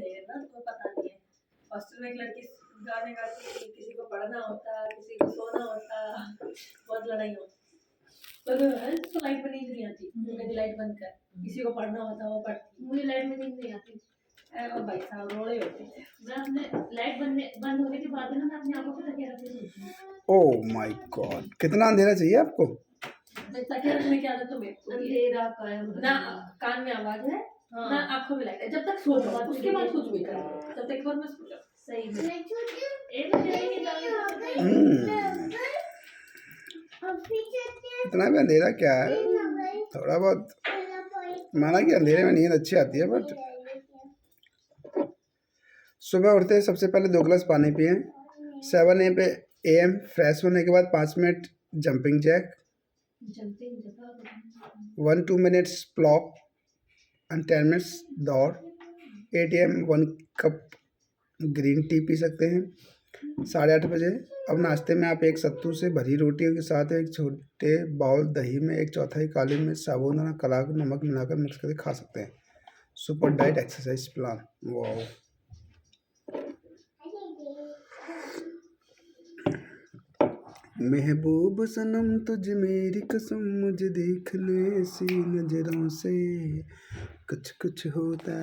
थे ना, तो पता नहीं है। हॉस्टल में एक लड़की गाने गाती, किसी को पढ़ना होता, किसी को सोना होता, बहुत लड़ाई होती। तो जो है जिसको लाइट में नींद नहीं आती, वो कहती लाइट बंद कर, किसी को पढ़ना होता वो पढ़ती। मुझे लाइट में नींद नहीं आती। ओ भाई साहब रोड़े होते थे। मैं अपने लाइट बंद होने के बाद ना मैं अपनी आंखों पे तकिया रख के सोती हूँ। ओह माय गॉड, कितना अंधेरा चाहिए आपको? तकिया रखने की आदत तो मेरे को अंधेरा का है ना, कान में आवाज है ना, आंखों में लाइट है, जब तक सो जाओ उसके बाद कुछ भी करो, जब तक घर में सो जाओ सही में। इतना भी अंधेरा क्या है, थोड़ा बहुत माना कि अंधेरे में नींद अच्छी आती है, बट सुबह उठते सबसे पहले 2 गिलास पानी पिए। 7 AM फ्रेश होने के बाद 5 मिनट जंपिंग जैक, 1-2 मिनट्स प्लॉप एंड 10 मिनट्स दौड़। 8 AM 1 कप ग्रीन टी पी सकते हैं। 8:30 बजे अब नाश्ते में आप एक सत्तू से भरी रोटियों के साथ एक छोटे बाउल दही में 1/4 काली मिर्च, साबुदाना, काला नमक मिलाकर मिक्स करके खा सकते हैं। Super diet exercise plan. वाह, महबूब सनम तुझ मेरी कसम, मुझे देखने सी नजरों से कुछ कुछ होता है।